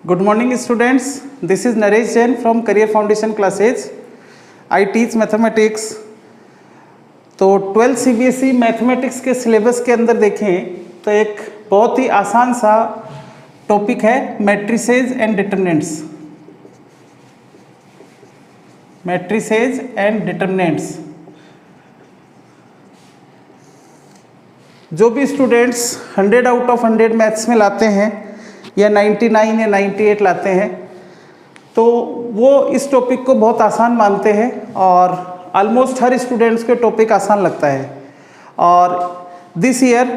Good morning students, this is Naresh Jain from Career Foundation classes. I teach mathematics. तो 12 CBSE mathematics के syllabus के अंदर देखें तो एक बहुत ही आसान सा टॉपिक है matrices and determinants. Matrices and determinants. जो भी स्टूडेंट्स 100 आउट ऑफ 100 मैथ्स में लाते हैं या 99 या 98 लाते हैं तो वो इस टॉपिक को बहुत आसान मानते हैं और ऑलमोस्ट हर स्टूडेंट्स को टॉपिक आसान लगता है। और दिस ईयर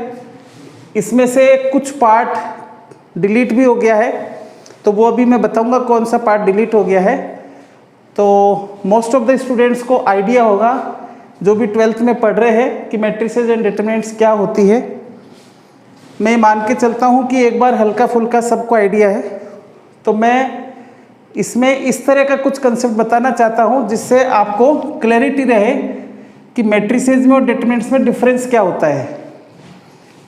इसमें से कुछ पार्ट डिलीट भी हो गया है, तो वो अभी मैं बताऊंगा कौन सा पार्ट डिलीट हो गया है। तो मोस्ट ऑफ द स्टूडेंट्स को आइडिया होगा जो भी 12th में पढ़ रहे हैं कि मैट्रिसेज एंड डिटरमिनेंट्स क्या होती है। मैं मान के चलता हूँ कि एक बार हल्का फुल्का सबको आइडिया है, तो मैं इसमें इस तरह का कुछ कंसेप्ट बताना चाहता हूँ जिससे आपको क्लैरिटी रहे कि मैट्रिसेज में और डिटरमिनेंट्स में डिफरेंस क्या होता है।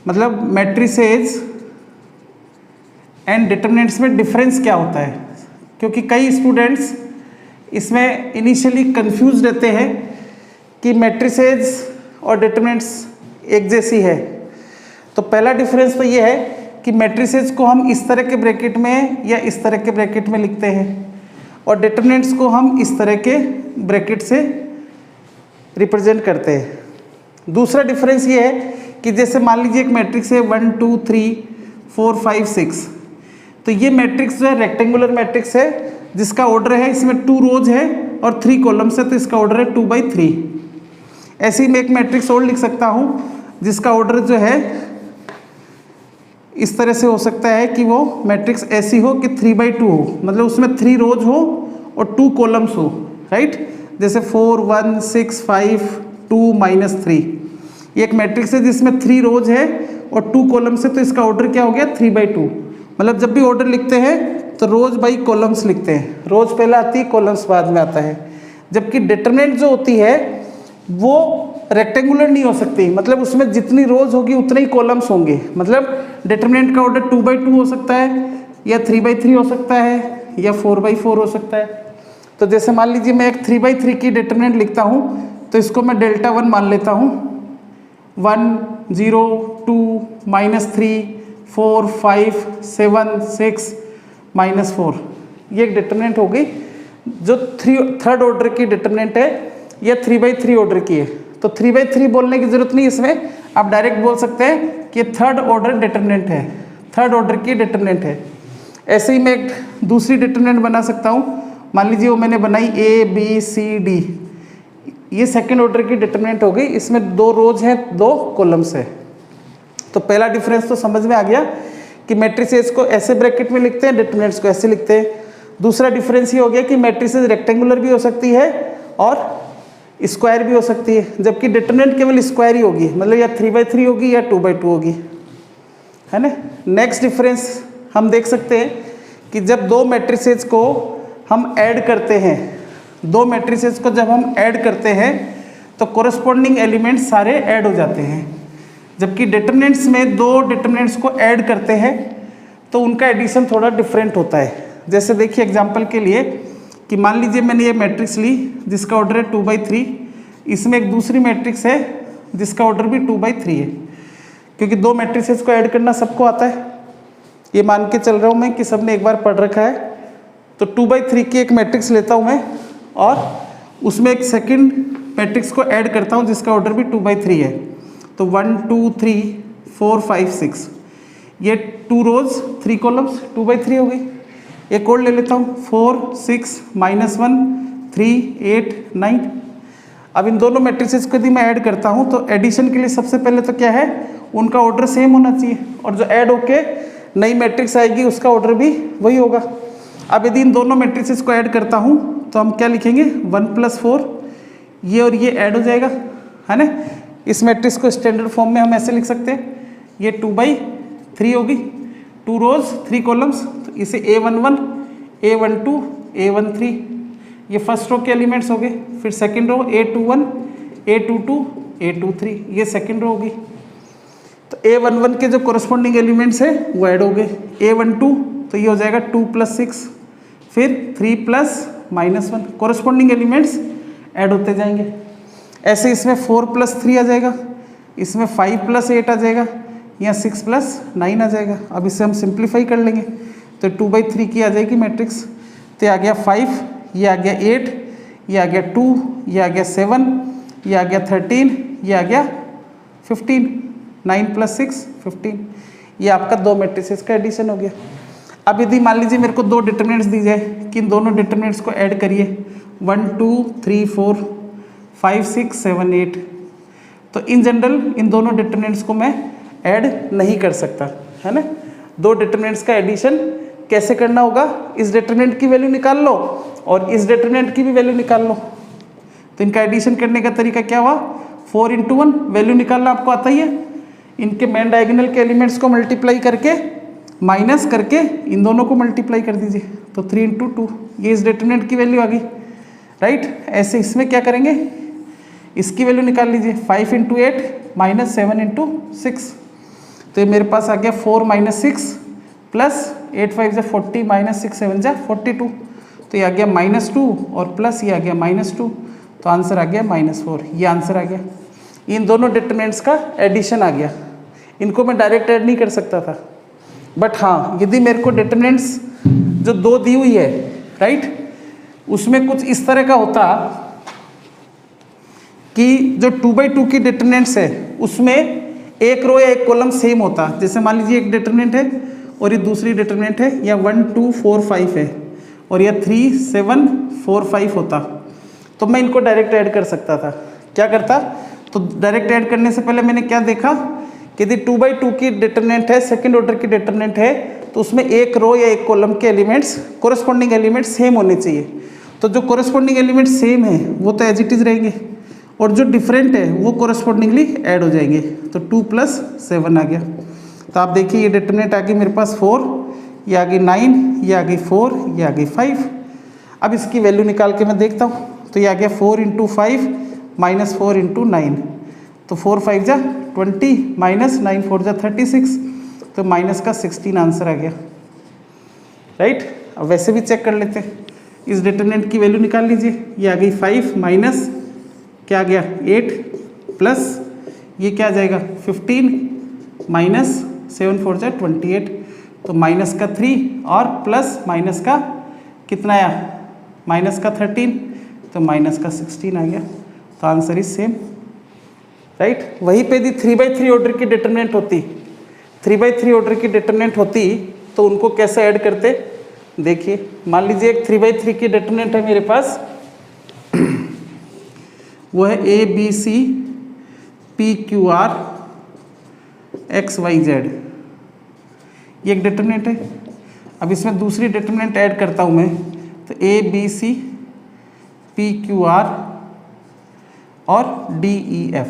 मतलब मैट्रिसेज एंड डिटरमिनेंट्स में डिफरेंस क्या होता है, क्योंकि कई स्टूडेंट्स इसमें इनिशियली कंफ्यूज रहते हैं कि मैट्रिसेज और डिटरमिनेंट्स एक जैसी है। तो पहला डिफरेंस तो ये है कि मैट्रिसेज को हम इस तरह के ब्रैकेट में या इस तरह के ब्रैकेट में लिखते हैं और डिटरमिनेंट्स को हम इस तरह के ब्रैकेट से रिप्रेजेंट करते हैं। दूसरा डिफरेंस ये है कि जैसे मान लीजिए एक मैट्रिक्स है 1 2 3 4 5 6, तो ये मैट्रिक्स जो है रेक्टेंगुलर मैट्रिक्स है जिसका ऑर्डर है, इसमें 2 रोज है और 3 कॉलम्स है, तो इसका ऑर्डर है 2/3। ऐसे ही मैं एक मैट्रिक्स और लिख सकता हूँ जिसका ऑर्डर जो है इस तरह से हो सकता है कि वो मैट्रिक्स ऐसी हो कि 3/2 हो, मतलब उसमें 3 रोज हो और 2 कॉलम्स हो, राइट। जैसे 4 1 6 5 2 -3, ये एक मैट्रिक्स है जिसमें 3 रोज है और 2 कॉलम्स है, तो इसका ऑर्डर क्या हो गया 3/2। मतलब जब भी ऑर्डर लिखते हैं तो रोज बाई कॉलम्स लिखते हैं, रोज पहले आती है कॉलम्स बाद में आता है। जबकि डिटरमिनेंट जो होती है वो रेक्टेंगुलर नहीं हो सकती, मतलब उसमें जितनी रोज होगी उतने ही कॉलम्स होंगे। मतलब डिटरमिनेंट का ऑर्डर 2/2 हो सकता है या 3/3 हो सकता है या 4/4 हो सकता है। तो जैसे मान लीजिए मैं एक 3/3 की डिटरमिनेंट लिखता हूँ तो इसको मैं डेल्टा 1 मान लेता हूँ। 1 0 2 -3 4 5 7 6 -4, ये एक डिटरमिनेंट हो गई जो थर्ड ऑर्डर की डिटरमिनेंट है या 3/3 ऑर्डर की है। तो 3/3 बोलने की जरूरत नहीं, इसमें आप डायरेक्ट बोल सकते हैं कि थर्ड ऑर्डर डिटरमिनेंट है, थर्ड ऑर्डर की डिटरमिनेंट है। ऐसे ही मैं एक दूसरी डिटरमिनेंट बना सकता हूँ, मान लीजिए वो मैंने बनाई A B C D, ये सेकेंड ऑर्डर की डिटरमिनेंट हो गई, इसमें 2 रोज हैं 2 कॉलम्स है। तो पहला डिफरेंस तो समझ में आ गया कि मैट्रिसेज को ऐसे ब्रैकेट में लिखते हैं, डिटरमिनेंट्स को ऐसे लिखते हैं। दूसरा डिफरेंस ये हो गया कि मैट्रिसेज रेक्टेंगुलर भी हो सकती है और स्क्वायर भी हो सकती है, जबकि डिटरमिनेंट केवल स्क्वायर ही होगी, मतलब या 3/3 होगी या 2/2 होगी, है ना। नेक्स्ट डिफरेंस हम देख सकते हैं कि जब 2 मैट्रिसेज को हम ऐड करते हैं, 2 मैट्रिसेज को जब हम ऐड करते हैं तो कोरस्पॉन्डिंग एलिमेंट्स सारे ऐड हो जाते हैं। जबकि डिटरमिनेंट्स में 2 डिटरमिनेंट्स को ऐड करते हैं तो उनका एडिशन थोड़ा डिफरेंट होता है। जैसे देखिए एग्जांपल के लिए कि मान लीजिए मैंने ये मैट्रिक्स ली जिसका ऑर्डर है 2/3, इसमें एक दूसरी मैट्रिक्स है जिसका ऑर्डर भी 2/3 है। क्योंकि 2 मैट्रिसेस को ऐड करना सबको आता है, ये मान के चल रहा हूँ मैं कि सबने एक बार पढ़ रखा है। तो 2/3 की एक मैट्रिक्स लेता हूँ मैं और उसमें एक सेकेंड मैट्रिक्स को ऐड करता हूँ जिसका ऑर्डर भी 2/3 है। तो 1 2 3 4 5 6, ये 2 रोज 3 कॉलम्स 2/3 हो गई। एक और ले लेता हूँ 4 6 -1 3 8 9। अब इन दोनों मैट्रिसेस को यदि मैं ऐड करता हूँ तो एडिशन के लिए सबसे पहले तो क्या है, उनका ऑर्डर सेम होना चाहिए और जो ऐड होके नई मैट्रिक्स आएगी उसका ऑर्डर भी वही होगा। अब यदि इन दोनों मैट्रिसेस को ऐड करता हूँ तो हम क्या लिखेंगे 1 + 4, ये और ये ऐड हो जाएगा, है ना। इस मैट्रिक्स को स्टैंडर्ड फॉर्म में हम ऐसे लिख सकते हैं, ये 2/3 होगी, 2 रोज 3 कॉलम्स, तो इसे A11 A12 A13, ये फर्स्ट रो के एलिमेंट्स हो गए। फिर second row A21 A22 A23, ये सेकंड रो होगी। तो A11 के जो कोरस्पॉन्डिंग एलिमेंट्स है वो ऐड हो गए। A12 तो ये हो जाएगा 2 + 6, फिर 3 + -1, कोरस्पॉन्डिंग एलिमेंट्स ऐड होते जाएंगे। ऐसे इसमें 4 + 3 आ जाएगा, इसमें 5 + 8 आ जाएगा, यहाँ 6 + 9 आ जाएगा। अब इसे हम सिंप्लीफाई कर लेंगे तो 2/3 की आ जाएगी मैट्रिक्स। तो ये आ गया 5, ये आ गया 8, ये आ गया 2, ये आ गया 7, ये आ गया 13, ये आ गया 15, 9 + 6 15। ये आपका दो मैट्रिसेस का एडिशन हो गया। अब यदि मान लीजिए मेरे को दो डिटरमिनेंट्स दी जाए कि इन दोनों डिटरमिनेंट्स को ऐड करिए 1 2 3 4 5 6 7 8, तो इन जनरल इन दोनों डिटरमिनेंट्स को मैं ऐड नहीं कर सकता, है ना। दो डिटरमिनेंट्स का एडिशन कैसे करना होगा, इस डिटरमिनेंट की वैल्यू निकाल लो और इस डिटरमिनेंट की भी वैल्यू निकाल लो। तो इनका एडिशन करने का तरीका क्या हुआ, 4 × 1 वैल्यू निकालना आपको आता ही है। इनके मेन डायगोनल के एलिमेंट्स को मल्टीप्लाई करके माइनस करके इन दोनों को मल्टीप्लाई कर दीजिए, तो 3 × 2 ये इस डिटरमिनेंट की वैल्यू आ गई, राइट। ऐसे इसमें क्या करेंगे, इसकी वैल्यू निकाल लीजिए, 5 × 8 -7 × 6, तो ये मेरे पास आ गया 4 - 6 प्लस 8 5 = 40 -6 7 = 42, तो ये आ गया -2 और प्लस ये आ गया -2, तो आंसर आ गया -4। ये आंसर आ गया। इन दोनों डिटरमिनेंट्स का एडिशन आ गया। इनको मैं डायरेक्ट ऐड नहीं कर सकता था, बट हाँ यदि मेरे को डिटरमिनेंट्स जो दो दी हुई है, राइट, उसमें कुछ इस तरह का होता कि जो 2/2 की डिटरमिनेंट्स है उसमें एक रो या एक कॉलम सेम होता। जैसे मान लीजिए एक डिटरमिनेंट है और ये दूसरी डिटरमिनेंट है, या 1 2 4 5 है और यह 3 7 4 5 होता, तो मैं इनको डायरेक्ट ऐड कर सकता था। क्या करता, तो डायरेक्ट ऐड करने से पहले मैंने क्या देखा कि यदि 2/2 की डिटरमिनेंट है, सेकंड ऑर्डर की डिटरमिनेंट है, तो उसमें एक रो या एक कॉलम के एलिमेंट्स कोरस्पॉन्डिंग एलिमेंट्स सेम होने चाहिए। तो जो कोरस्पॉन्डिंग एलिमेंट्स सेम है वो तो एज इट इज रहेंगे और जो डिफरेंट है वो कोरस्पॉन्डिंगली ऐड हो जाएंगे। तो 2 + 7 आ गया। तो आप देखिए ये डिटरमिनेंट आ गई मेरे पास 4, ये आ गई 9, ये आ गई 4, ये आ गई 5। अब इसकी वैल्यू निकाल के मैं देखता हूँ, तो ये आ गया 4 × 5 -4 × 9, तो 4 5 = 20 -9 4 = 36, तो माइनस का 16 आंसर आ गया, राइट। अब वैसे भी चेक कर लेते हैं, इस डिटरमिनेंट की वैल्यू निकाल लीजिए। ये आ गई 5 माइनस क्या आ गया 8 प्लस ये क्या आ जाएगा 15 -7 4 = 28, तो माइनस का 3 और प्लस माइनस का कितना आया माइनस का 13, तो माइनस का 16 आ गया। तो आंसर इज सेम, राइट। वहीं पे यदि 3/3 ऑर्डर की डिटरमिनेंट होती, 3/3 ऑर्डर की डिटरमिनेंट होती तो उनको कैसे ऐड करते, देखिए मान लीजिए एक 3/3 की डिटरमिनेंट है मेरे पास, वो है ABC PQR XYZ, ये एक डिटरमिनेंट है। अब इसमें दूसरी डिटरमिनेंट ऐड करता हूँ मैं, तो ABC PQR और DEF,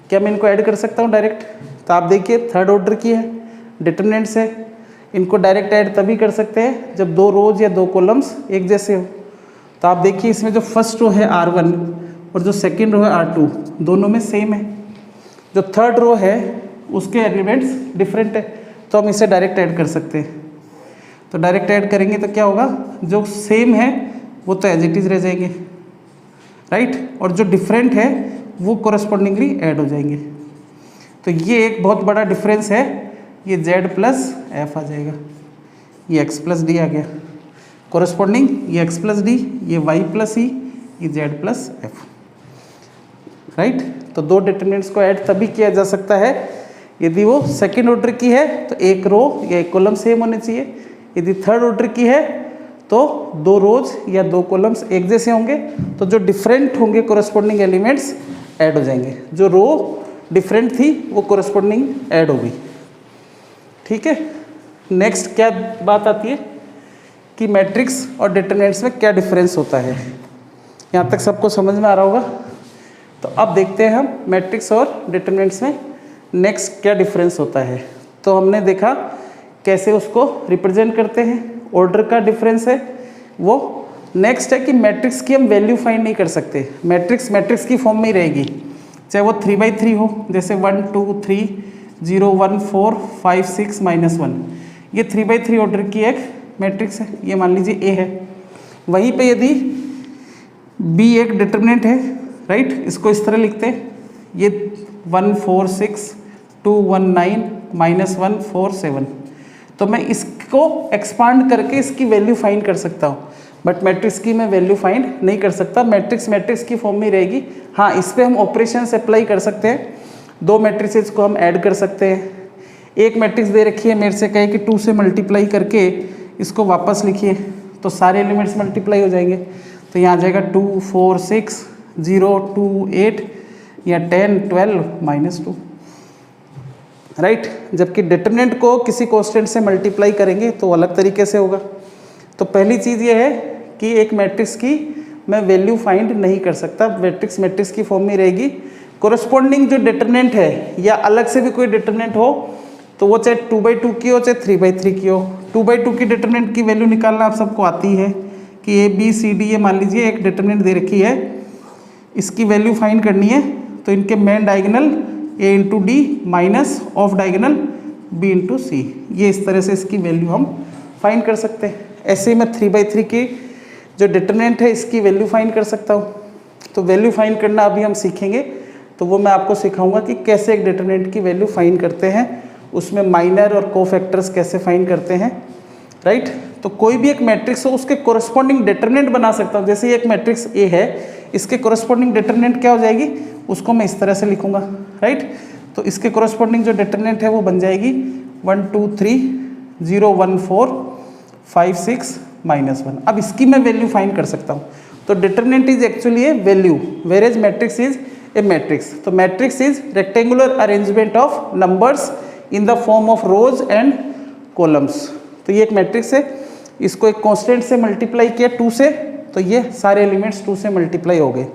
क्या मैं इनको ऐड कर सकता हूँ डायरेक्ट? तो आप देखिए थर्ड ऑर्डर की है डिटरमिनेंट्स है, इनको डायरेक्ट ऐड तभी कर सकते हैं जब दो रोज या दो कॉलम्स एक जैसे हो। तो आप देखिए इसमें जो फर्स्ट रो है R1 और जो सेकंड रो है R2 दोनों में सेम है, जो थर्ड रो है उसके एलिमेंट्स डिफरेंट है, तो हम इसे डायरेक्ट ऐड कर सकते हैं। तो डायरेक्ट ऐड करेंगे तो क्या होगा, जो सेम है वो तो एज इट इज रह जाएंगे, राइट, और जो डिफरेंट है वो कोरस्पॉन्डिंगली ऐड हो जाएंगे। तो ये एक बहुत बड़ा डिफरेंस है, ये Z + F आ जाएगा, ये X + D आ गया कोरस्पॉन्डिंग, ये X + D, ये Y + E, ये Z + F, राइट। तो दो डिटरमिनेंट्स को ऐड तभी किया जा सकता है यदि वो सेकंड ऑर्डर की है तो एक रो या एक कॉलम सेम होने चाहिए, यदि थर्ड ऑर्डर की है तो दो रोज या दो कॉलम्स एक जैसे होंगे, तो जो डिफरेंट होंगे कोरस्पॉन्डिंग एलिमेंट्स ऐड हो जाएंगे, जो रो डिफरेंट थी वो कोरस्पॉन्डिंग ऐड हो गई, ठीक है। नेक्स्ट क्या बात आती है कि मैट्रिक्स और डिटरमिनेंट्स में क्या डिफरेंस होता है, यहाँ तक सबको समझ में आ रहा होगा। तो अब देखते हैं हम मैट्रिक्स और डिटरमिनेंट्स में नेक्स्ट क्या डिफरेंस होता है। तो हमने देखा कैसे उसको रिप्रेजेंट करते हैं, ऑर्डर का डिफरेंस है वो। नेक्स्ट है कि मैट्रिक्स की हम वैल्यू फाइंड नहीं कर सकते, मैट्रिक्स की फॉर्म में ही रहेगी, चाहे वो 3/3 हो, जैसे 1 2 3 0 1 4 5 6 -1, ये 3x3 ऑर्डर की एक मैट्रिक्स है, ये मान लीजिए ए है। वहीं पे यदि बी एक डिटर्मिनेंट है, राइट, इसको इस तरह लिखते हैं, ये 1 4 6 2 1 9 -1 4 7, तो मैं इसको एक्सपांड करके इसकी वैल्यू फाइंड कर सकता हूँ, बट मैट्रिक्स की मैं वैल्यू फाइंड नहीं कर सकता। मैट्रिक्स की फॉर्म में रहेगी। हाँ, इस पर हम ऑपरेशंस अप्लाई कर सकते हैं, दो मैट्रिसेस को हम ऐड कर सकते हैं। एक मैट्रिक्स दे रखी है, मेरे से कहे कि 2 से मल्टीप्लाई करके इसको वापस लिखिए, तो सारे एलिमेंट्स मल्टीप्लाई हो जाएंगे। तो यहाँ आ जाएगा 2 4 6 0 2 8 या 10 12 -2, राइट। जबकि डिटरमिनेंट को किसी कांस्टेंट से मल्टीप्लाई करेंगे तो अलग तरीके से होगा। तो पहली चीज़ ये है कि एक मैट्रिक्स की मैं वैल्यू फाइंड नहीं कर सकता, मैट्रिक्स की फॉर्म में रहेगी। कोरस्पॉन्डिंग जो डिटरमिनेंट है या अलग से भी कोई डिटरमिनेंट हो, तो वो चाहे 2/2 की हो चाहे 3/3 की हो। 2/2 की डिटरमिनेंट की वैल्यू निकालना आप सबको आती है कि ए बी सी डी, ये मान लीजिए एक डिटरमिनेंट दे रखी है, इसकी वैल्यू फाइंड करनी है, तो इनके main diagonal A into D minus of diagonal B into C, ये इस तरह से इसकी वैल्यू हम फाइंड कर सकते हैं। ऐसे ही मैं 3/3 की जो डिटरमिनेंट है इसकी वैल्यू फाइंड कर सकता हूँ। तो वैल्यू फाइंड करना अभी हम सीखेंगे, तो वो मैं आपको सिखाऊंगा कि कैसे एक डिटरमिनेंट की वैल्यू फाइंड करते हैं, उसमें माइनर और कोफैक्टर्स कैसे फाइंड करते हैं, राइट। तो कोई भी एक मैट्रिक्स हो उसके कोरस्पॉन्डिंग डिटरमिनेंट बना सकता हूँ। जैसे एक मैट्रिक्स ए है, इसके कोरस्पॉन्डिंग डिटरमिनेंट क्या हो जाएगी, उसको मैं इस तरह से लिखूंगा, राइट। तो इसके कोरस्पॉन्डिंग जो डिटरमिनेंट है वो बन जाएगी 1 2 3 0 1 4 5 6 -1। अब इसकी मैं वैल्यू फाइंड कर सकता हूँ। तो determinant is actually a value, whereas matrix is a matrix. तो matrix is rectangular arrangement of numbers in the form of rows and columns. तो ये एक मैट्रिक्स है, इसको एक कांस्टेंट से मल्टीप्लाई किया 2 से, तो ये सारे एलिमेंट्स 2 से मल्टीप्लाई हो गए।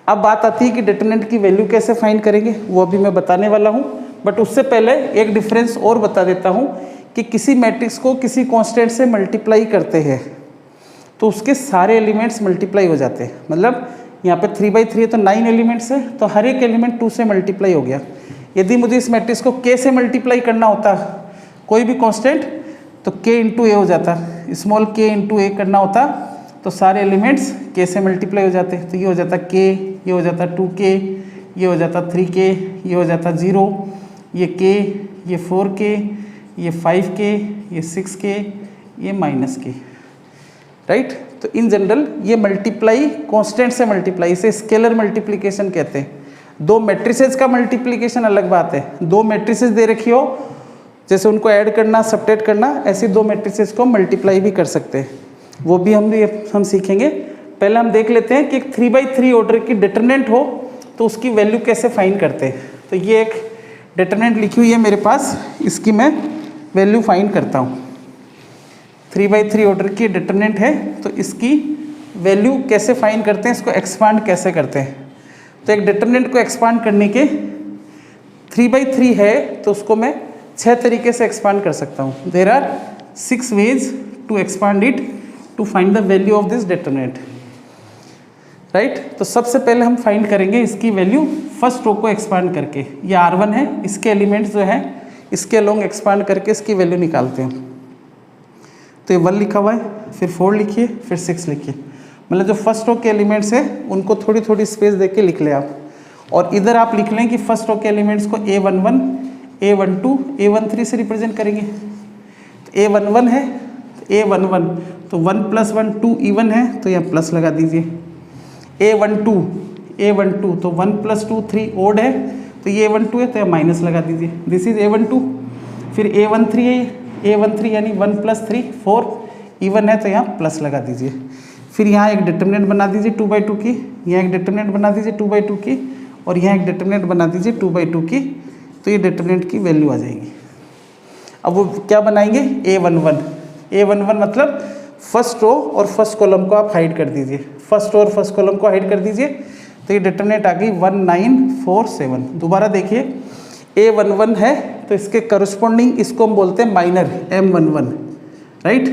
अब बात आती है कि डिटरमिनेंट की वैल्यू कैसे फाइंड करेंगे, वो अभी मैं बताने वाला हूँ। बट उससे पहले एक डिफरेंस और बता देता हूँ कि किसी मैट्रिक्स को किसी कांस्टेंट से मल्टीप्लाई करते हैं तो उसके सारे एलिमेंट्स मल्टीप्लाई हो जाते हैं। मतलब यहाँ पे 3/3 है तो 9 एलिमेंट्स है, तो हर एक एलिमेंट 2 से मल्टीप्लाई हो गया। यदि मुझे इस मैट्रिक्स को k से मल्टीप्लाई करना होता, कोई भी कांस्टेंट, तो k इंटू ए हो जाता, स्मॉल k इंटू ए करना होता, तो सारे एलिमेंट्स k से मल्टीप्लाई हो जाते। तो ये हो जाता k, ये हो जाता 2k, ये हो जाता 3k, ये हो जाता 0, ये k, ये 4k, ये 5k, ये 6k, ये -k, राइट। तो इन जनरल ये मल्टीप्लाई कांस्टेंट से मल्टीप्लाई, इसे स्केलर मल्टीप्लिकेशन कहते हैं। दो मैट्रिसेस का मल्टीप्लिकेशन अलग बात है। दो मैट्रिसेस दे रखी हो, जैसे उनको ऐड करना, सबट्रैक्ट करना, ऐसी दो मैट्रिसेस को मल्टीप्लाई भी कर सकते हैं, वो भी हम सीखेंगे। पहले हम देख लेते हैं कि एक 3/3 ऑर्डर की डिटरमिनेंट हो तो उसकी वैल्यू कैसे फाइंड करते हैं। तो ये एक डिटरमिनेंट लिखी हुई है मेरे पास, इसकी मैं वैल्यू फाइंड करता हूँ। 3/3 ऑर्डर की डिटरमिनेंट है, तो इसकी वैल्यू कैसे फाइंड करते हैं, इसको एक्सपांड कैसे करते हैं। तो एक डिटरमिनेंट को एक्सपांड करने के 3/3 है तो उसको मैं 6 तरीके से एक्सपांड कर सकता हूँ। There are 6 ways to expand it to find the value of this determinant, right. तो सबसे पहले हम फाइंड करेंगे इसकी वैल्यू फर्स्ट रो को एक्सपांड करके। ये R1 है, इसके एलिमेंट्स जो हैं इसके अलोंग एक्सपांड करके इसकी वैल्यू निकालते हैं। तो ये 1 लिखा हुआ है, फिर 4 लिखिए, फिर 6 लिखिए। मतलब जो फर्स्ट रो के एलिमेंट्स हैं उनको थोड़ी थोड़ी स्पेस दे के लिख लें आप। और इधर आप लिख लें कि फर्स्ट रो के एलिमेंट्स को A11, A12, A13 से रिप्रेजेंट करेंगे। तो A11 है, A11 तो 1 + 1 2 इवन है, तो यहाँ प्लस लगा दीजिए। A12 तो 1 + 2 3 ओड है, तो ये A12 है तो यहाँ माइनस लगा दीजिए। This is A12। फिर A13 है, A13 यानी 1 + 3 4 इवन है, तो यहाँ प्लस लगा दीजिए। फिर यहाँ एक डिटरमिनेंट बना दीजिए 2/2 की, यहाँ एक डिटरमिनेंट बना दीजिए 2/2 की, और यहाँ एक डिटरमिनेंट बना दीजिए 2/2 की। तो ये डिटरमिनेंट की वैल्यू आ जाएगी। अब वो क्या बनाएंगे, A11 मतलब फर्स्ट रो और फर्स्ट कॉलम को आप हाइड कर दीजिए। फर्स्ट रो और फर्स्ट कॉलम को हाइड कर दीजिए, तो ये डिटरमिनेंट आ गई 1947। दोबारा देखिए, A11 है तो इसके करस्पॉन्डिंग इसको हम बोलते हैं माइनर M11, राइट।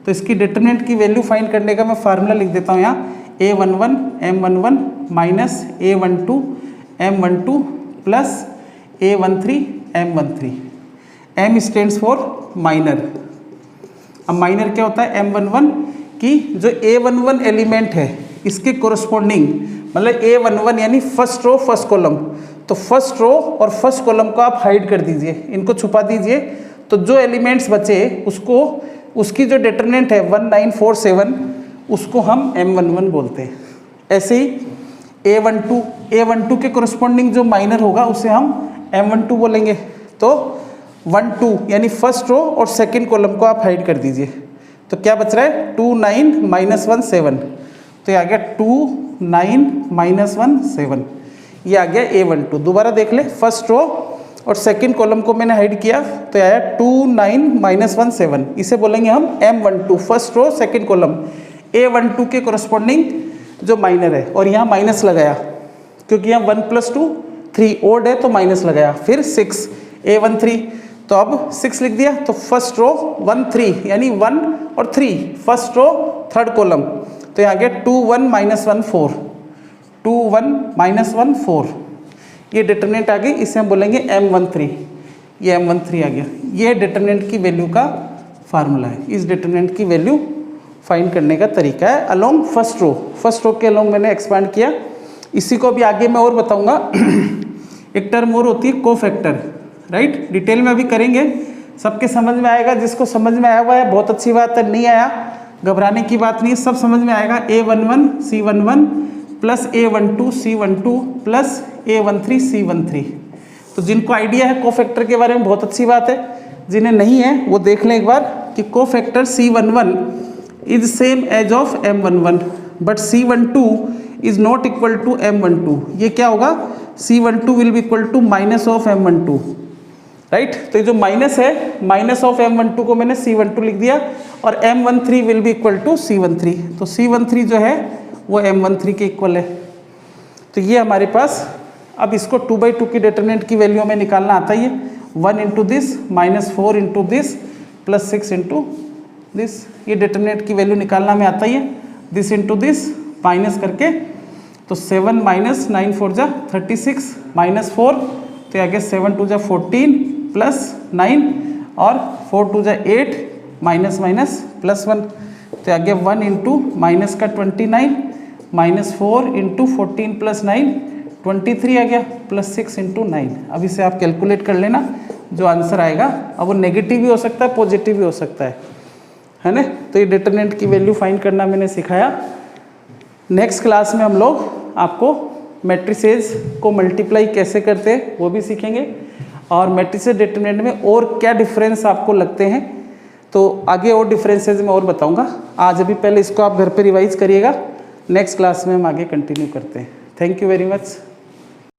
तो इसकी डिटरमिनेंट की वैल्यू फाइंड करने का मैं फार्मूला लिख देता हूँ यहाँ, A11 M11 minus A12 M12 plus A13 M13। M stands for minor. अब माइनर क्या होता है, M11 की जो A11 एलिमेंट है इसके कोरस्पॉन्डिंग, मतलब A11 यानी फर्स्ट रो फर्स्ट कॉलम, तो फर्स्ट रो और फर्स्ट कॉलम को आप हाइड कर दीजिए, इनको छुपा दीजिए, तो जो एलिमेंट्स बचे उसको, उसकी जो डिटरमिनेंट है 1947 उसको हम M11 बोलते हैं। ऐसे ही A12 के कोरस्पॉन्डिंग जो माइनर होगा उसे हम M12 बोलेंगे। तो 1 2 यानी फर्स्ट रो और सेकंड कॉलम को आप हाइड कर दीजिए, तो क्या बच रहा है 2 9 -1 7, तो ये आ गया 2 9 -1 7, ये आ गया A12। दोबारा देख ले, फर्स्ट रो और सेकंड कॉलम को मैंने हाइड किया तो आया 2 9 -1 7, इसे बोलेंगे हम M12, first row second column A12 के कोरस्पॉन्डिंग जो माइनर है। और यहाँ माइनस लगाया क्योंकि यहाँ 1 + 2 3 ओड है तो माइनस लगाया, फिर 6 A13, तो अब 6 लिख दिया, तो फर्स्ट रो 1 3 यानी 1 और 3, फर्स्ट रो थर्ड कॉलम, तो यहाँ आ गया 2 1 -1 4, 2 1 -1 4, ये डिटरमिनेंट आ गई, इसे हम बोलेंगे M13, ये M13 आ गया। ये डिटरमिनेंट की वैल्यू का फार्मूला है, इस डिटरमिनेंट की वैल्यू फाइंड करने का तरीका है अलोंग फर्स्ट रो के अलोंग मैंने एक्सपांड किया। इसी को भी आगे मैं और बताऊंगा। एक टर्म और होती है कोफैक्टर, राइट, डिटेल में अभी करेंगे, सबके समझ में आएगा, जिसको समझ में आया हुआ है बहुत अच्छी बात है, नहीं आया घबराने की बात नहीं है, सब समझ में आएगा। A11 C11 plus A12 C12 plus A13 C13। तो जिनको आइडिया है कोफैक्टर के बारे में बहुत अच्छी बात है, जिन्हें नहीं है वो देख लें एक बार कि cofactor C11 is same as of M11 but C12 is not equal to M12। ये क्या होगा, C12 will be equal to minus of M12, right. तो ये जो माइनस है, माइनस ऑफ M12 को मैंने C12 लिख दिया, और M13 will be equal to C13, तो C13 जो है वो M13 के इक्वल है। तो ये हमारे पास, अब इसको 2/2 की डिटरमिनेंट की वैल्यू हमें निकालना आता ही है, 1 into this -4 into this plus 6 into this, ये डिटरमिनेंट की वैल्यू निकालना में आता ही है, दिस इंटू दिस माइनस करके, तो 7 - 9 4 जा 36 -4, तो आगे 7 2 जा 14 प्लस 9 और 4 2 जा 8 माइनस माइनस प्लस 1, तो आगे 1 इंटू माइनस का 29 -4 इंटू 14 प्लस 9 23 आ गया, प्लस 6 इंटू 9। अब इसे आप कैलकुलेट कर लेना, जो आंसर आएगा, अब वो नेगेटिव भी हो सकता है पॉजिटिव भी हो सकता है ना। तो ये डिटरमिनेंट की वैल्यू फाइंड करना मैंने सिखाया। नेक्स्ट क्लास में हम लोग आपको मैट्रिसेस को मल्टीप्लाई कैसे करते हैं वो भी सीखेंगे, और मैट्रिसेस डिटरमिनेंट में और क्या डिफरेंस आपको लगते हैं, तो आगे और डिफरेंसेस मैं और बताऊंगा। आज अभी पहले इसको आप घर पे रिवाइज करिएगा, नेक्स्ट क्लास में हम आगे कंटिन्यू करते हैं। Thank you very much.